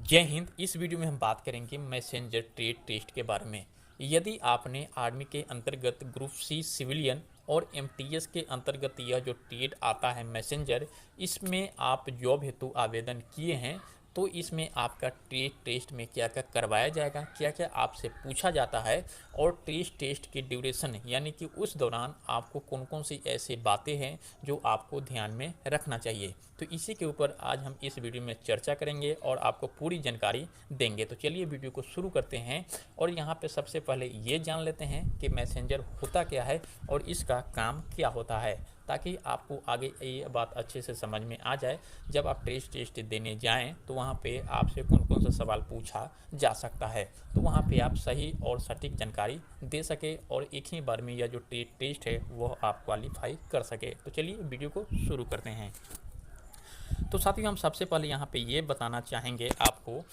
जय हिंद। इस वीडियो में हम बात करेंगे मैसेंजर ट्रेड टेस्ट के बारे में। यदि आपने आर्मी के अंतर्गत ग्रुप सी सिविलियन और एमटीएस के अंतर्गत यह जो ट्रेड आता है मैसेंजर, इसमें आप जॉब हेतु आवेदन किए हैं तो इसमें आपका ट्रेड टेस्ट में क्या क्या करवाया जाएगा, क्या क्या आपसे पूछा जाता है और टेस्ट की ड्यूरेशन यानी कि उस दौरान आपको कौन कौन सी ऐसी बातें हैं जो आपको ध्यान में रखना चाहिए, तो इसी के ऊपर आज हम इस वीडियो में चर्चा करेंगे और आपको पूरी जानकारी देंगे। तो चलिए वीडियो को शुरू करते हैं और यहाँ पे सबसे पहले ये जान लेते हैं कि मैसेंजर होता क्या है और इसका काम क्या होता है, ताकि आपको आगे ये बात अच्छे से समझ में आ जाए। जब आप टेस्ट देने जाएं तो वहाँ पे आपसे कौन कौन सा सवाल पूछा जा सकता है, तो वहाँ पे आप सही और सटीक जानकारी दे सके और एक ही बार में यह जो टेस्ट है वह आप क्वालिफाई कर सके। तो चलिए वीडियो को शुरू करते हैं। तो साथियों, हम सबसे पहले यहाँ पे ये बताना चाहेंगे आपको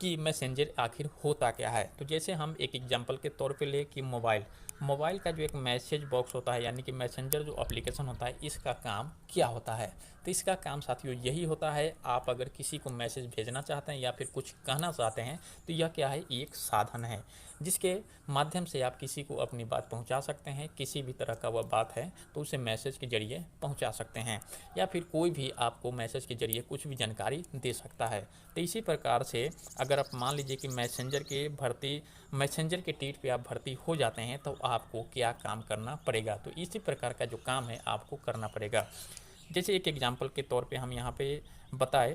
कि मैसेंजर आखिर होता क्या है। तो जैसे हम एक एग्जांपल के तौर पे ले कि मोबाइल का जो एक मैसेज बॉक्स होता है यानी कि मैसेंजर जो एप्लीकेशन होता है, इसका काम क्या होता है। तो इसका काम साथियों यही होता है, आप अगर किसी को मैसेज भेजना चाहते हैं या फिर कुछ कहना चाहते हैं तो यह क्या है, एक साधन है जिसके माध्यम से आप किसी को अपनी बात पहुंचा सकते हैं। किसी भी तरह का वह बात है तो उसे मैसेज के जरिए पहुंचा सकते हैं या फिर कोई भी आपको मैसेज के जरिए कुछ भी जानकारी दे सकता है। तो इसी प्रकार से अगर आप मान लीजिए कि मैसेंजर के टीट पे आप भर्ती हो जाते हैं तो आपको क्या काम करना पड़ेगा, तो इसी प्रकार का जो काम है आपको करना पड़ेगा। जैसे एक एग्जांपल के तौर पे हम यहाँ पे बताएं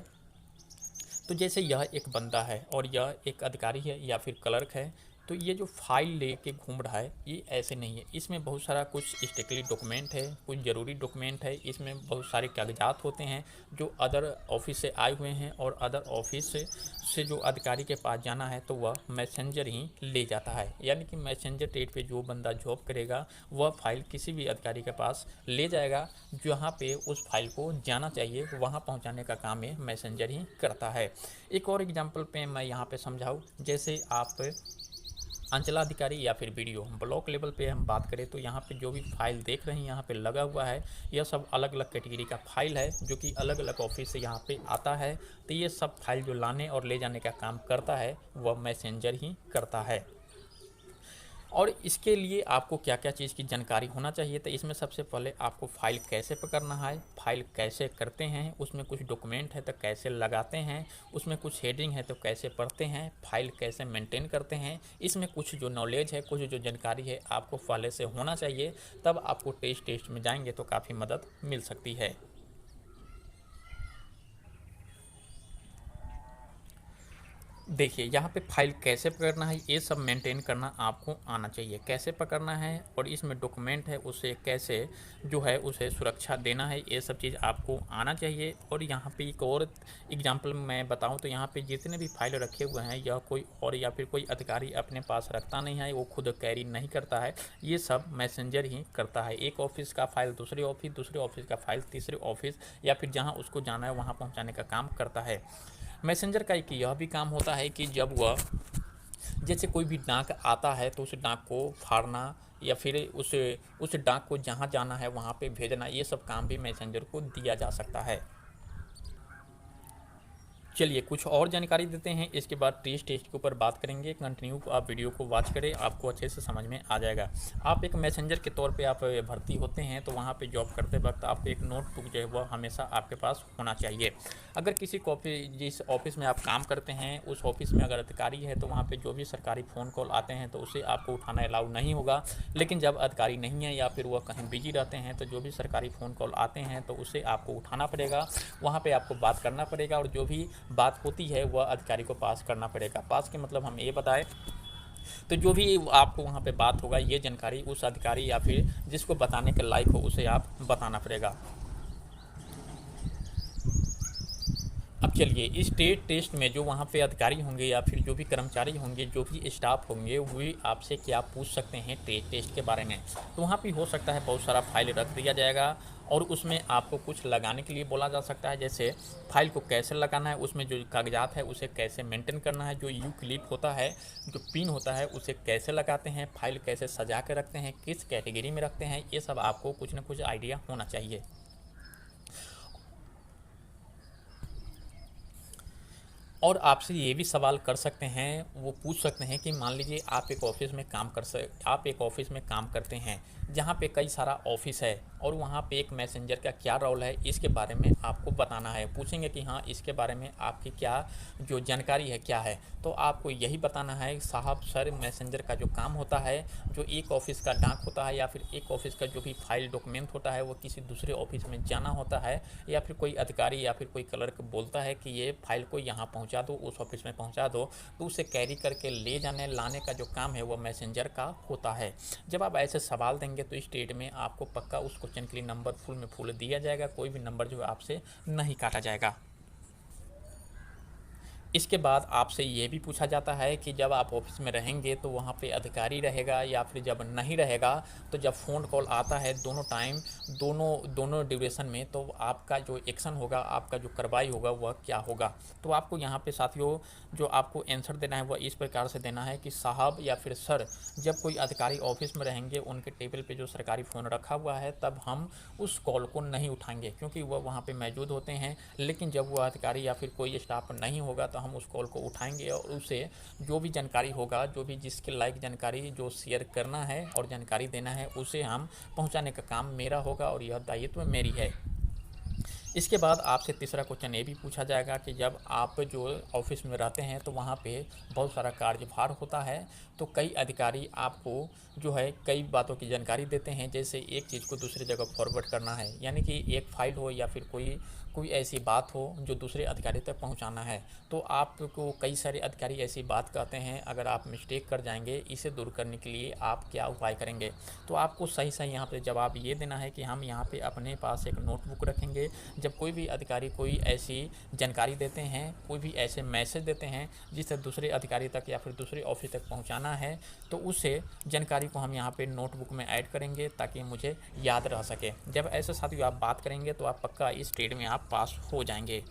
तो जैसे यह एक बंदा है और यह एक अधिकारी है या फिर क्लर्क है, तो ये जो फाइल लेके घूम रहा है ये ऐसे नहीं है। इसमें बहुत सारा कुछ स्टेटली डॉक्यूमेंट है, कुछ ज़रूरी डॉक्यूमेंट है, इसमें बहुत सारे कागजात होते हैं जो अदर ऑफिस से आए हुए हैं और अदर ऑफिस से जो अधिकारी के पास जाना है तो वह मैसेंजर ही ले जाता है। यानी कि मैसेंजर ट्रेड पे जो बंदा जॉब करेगा वह फाइल किसी भी अधिकारी के पास ले जाएगा, जहाँ पे उस फाइल को जाना चाहिए वहाँ पहुँचाने का काम ये मैसेंजर ही करता है। एक और एग्जाम्पल पे मैं यहाँ पे समझाऊँ, जैसे आप अंचलाधिकारी या फिर वीडियो ब्लॉक लेवल पे हम बात करें तो यहाँ पे जो भी फाइल देख रहे हैं यहाँ पे लगा हुआ है, यह सब अलग अलग कैटेगरी का फाइल है जो कि अलग अलग ऑफिस से यहाँ पे आता है। तो ये सब फाइल जो लाने और ले जाने का काम करता है वह मैसेंजर ही करता है। और इसके लिए आपको क्या क्या चीज़ की जानकारी होना चाहिए, तो इसमें सबसे पहले आपको फ़ाइल कैसे पकड़ना है, फाइल कैसे करते हैं, उसमें कुछ डॉक्यूमेंट है तो कैसे लगाते हैं, उसमें कुछ हेडिंग है तो कैसे पढ़ते हैं, फाइल कैसे मेंटेन करते हैं, इसमें कुछ जो नॉलेज है, कुछ जो जानकारी है आपको पहले से होना चाहिए। तब आपको टेस्ट में जाएंगे तो काफ़ी मदद मिल सकती है। देखिए यहाँ पे फाइल कैसे पकड़ना है ये सब मेंटेन करना आपको आना चाहिए, कैसे पकड़ना है और इसमें डॉक्यूमेंट है उसे कैसे जो है उसे सुरक्षा देना है, ये सब चीज़ आपको आना चाहिए। और यहाँ पे एक और एग्जांपल मैं बताऊँ तो यहाँ पे जितने भी फाइल रखे हुए हैं यह कोई और या फिर कोई अधिकारी अपने पास रखता नहीं है, वो खुद कैरी नहीं करता है, ये सब मैसेंजर ही करता है। एक ऑफिस का फाइल दूसरे ऑफिस का फाइल तीसरे ऑफिस या फिर जहाँ उसको जाना है वहाँ पहुँचाने का काम करता है। मैसेंजर का एक यह भी काम होता है कि जब वह जैसे कोई भी डाक आता है तो उस डाक को फाड़ना या फिर उस डाक को जहाँ जाना है वहाँ पे भेजना, ये सब काम भी मैसेंजर को दिया जा सकता है। चलिए कुछ और जानकारी देते हैं, इसके बाद टेस्ट के ऊपर बात करेंगे। कंटिन्यू आप वीडियो को वॉच करें, आपको अच्छे से समझ में आ जाएगा। आप एक मैसेंजर के तौर पे आप भर्ती होते हैं तो वहाँ पे जॉब करते वक्त आपको एक नोटबुक जो है वह हमेशा आपके पास होना चाहिए। अगर किसी को जिस ऑफिस में आप काम करते हैं उस ऑफिस में अगर अधिकारी है तो वहाँ पर जो भी सरकारी फ़ोन कॉल आते हैं तो उसे आपको उठाना अलाउ नहीं होगा। लेकिन जब अधिकारी नहीं है या फिर वह कहीं बिजी रहते हैं तो जो भी सरकारी फ़ोन कॉल आते हैं तो उसे आपको उठाना पड़ेगा, वहाँ पर आपको बात करना पड़ेगा और जो भी बात होती है वह अधिकारी को पास करना पड़ेगा। पास के मतलब हम ये बताएं तो जो भी आपको वहाँ पे बात होगा ये जानकारी उस अधिकारी या फिर जिसको बताने के लायक हो उसे आप बताना पड़ेगा। अब चलिए इस टेस्ट में जो वहाँ पे अधिकारी होंगे या फिर जो भी कर्मचारी होंगे, जो भी स्टाफ होंगे, वे आपसे क्या पूछ सकते हैं टेस्ट के बारे में। तो वहाँ पे हो सकता है बहुत सारा फाइल रख दिया जाएगा और उसमें आपको कुछ लगाने के लिए बोला जा सकता है, जैसे फाइल को कैसे लगाना है, उसमें जो कागजात है उसे कैसे मेंटेन करना है, जो यू क्लिप होता है, जो पिन होता है उसे कैसे लगाते हैं, फाइल कैसे सजा के रखते हैं, किस कैटेगरी में रखते हैं, ये सब आपको कुछ ना कुछ आइडिया होना चाहिए। और आपसे ये भी सवाल कर सकते हैं, वो पूछ सकते हैं कि मान लीजिए आप एक ऑफ़िस में काम करते हैं, जहाँ पे कई सारा ऑफ़िस है और वहाँ पे एक मैसेंजर का क्या रोल है, इसके बारे में आपको बताना है। पूछेंगे कि हाँ, इसके बारे में आपकी क्या जो जानकारी है, क्या है? तो आपको यही बताना है, साहब सर मैसेंजर का जो काम होता है, जो एक ऑफ़िस का डाक होता है या फिर एक ऑफ़िस का जो भी फाइल डॉक्यूमेंट होता है, वो किसी दूसरे ऑफ़िस में जाना होता है, या फिर कोई अधिकारी या फिर कोई क्लर्क बोलता है कि ये फाइल को यहाँ पहुँचा दो, उस ऑफ़िस में पहुँचा दो, तो उसे कैरी करके ले जाने लाने का जो काम है वो मैसेंजर का होता है। जब आप ऐसे सवाल देंगे तो इस स्टेट में आपको पक्का उस क्वेश्चन के लिए नंबर फुल में फुल दिया जाएगा, कोई भी नंबर जो है आपसे नहीं काटा जाएगा। इसके बाद आपसे ये भी पूछा जाता है कि जब आप ऑफिस में रहेंगे तो वहाँ पे अधिकारी रहेगा या फिर जब नहीं रहेगा, तो जब फ़ोन कॉल आता है दोनों टाइम, दोनों दोनों ड्यूरेशन में, तो आपका जो एक्शन होगा, आपका जो कार्रवाई होगा वह क्या होगा। तो आपको यहाँ पे साथियों जो आपको आंसर देना है वह इस प्रकार से देना है कि साहब या फिर सर, जब कोई अधिकारी ऑफिस में रहेंगे, उनके टेबल पे जो सरकारी फ़ोन रखा हुआ है, तब हम उस कॉल को नहीं उठाएंगे क्योंकि वह वहाँ पे मौजूद होते हैं। लेकिन जब वह अधिकारी या फिर कोई स्टाफ नहीं होगा तो हम उस कॉल को उठाएंगे और उसे जो भी जानकारी होगा, जो भी जिसके लायक जानकारी जो शेयर करना है और जानकारी देना है, उसे हम पहुंचाने का काम मेरा होगा और यह दायित्व मेरी है। इसके बाद आपसे तीसरा क्वेश्चन ये भी पूछा जाएगा कि जब आप जो ऑफिस में रहते हैं तो वहाँ पे बहुत सारा कार्यभार होता है, तो कई अधिकारी आपको जो है कई बातों की जानकारी देते हैं, जैसे एक चीज़ को दूसरी जगह फॉरवर्ड करना है, यानी कि एक फ़ाइल हो या फिर कोई ऐसी बात हो जो दूसरे अधिकारी तक पहुंचाना है, तो आपको कई सारे अधिकारी ऐसी बात कहते हैं, अगर आप मिस्टेक कर जाएंगे, इसे दूर करने के लिए आप क्या उपाय करेंगे। तो आपको सही सही यहाँ पे जवाब ये देना है कि हम यहाँ पे अपने पास एक नोटबुक रखेंगे, जब कोई भी अधिकारी कोई ऐसी जानकारी देते हैं, कोई भी ऐसे मैसेज देते हैं जिसे दूसरे अधिकारी तक या फिर दूसरे ऑफिस तक पहुंचाना है, तो उसे जानकारी को हम यहाँ पे नोटबुक में ऐड करेंगे ताकि मुझे याद रह सके। जब ऐसे साथियों आप बात करेंगे तो आप पक्का इस ट्रेड में आप पास हो जाएंगे।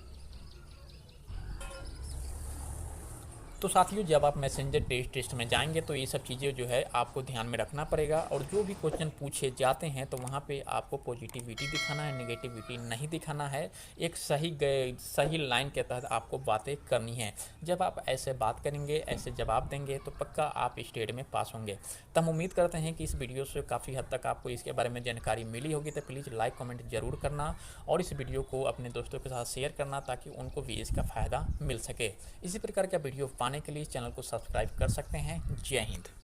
तो साथियों जब आप मैसेंजर टेस्ट में जाएंगे तो ये सब चीज़ें जो है आपको ध्यान में रखना पड़ेगा, और जो भी क्वेश्चन पूछे जाते हैं तो वहाँ पे आपको पॉजिटिविटी दिखाना है, नेगेटिविटी नहीं दिखाना है। एक सही लाइन के तहत आपको बातें करनी है। जब आप ऐसे बात करेंगे, ऐसे जवाब देंगे, तो पक्का आप स्टेट में पास होंगे। तो हम उम्मीद करते हैं कि इस वीडियो से काफ़ी हद तक आपको इसके बारे में जानकारी मिली होगी। तो प्लीज़ लाइक कमेंट ज़रूर करना और इस वीडियो को अपने दोस्तों के साथ शेयर करना ताकि उनको भी इसका फ़ायदा मिल सके। इसी प्रकार का वीडियो पाने के लिए चैनल को सब्सक्राइब कर सकते हैं। जय हिंद।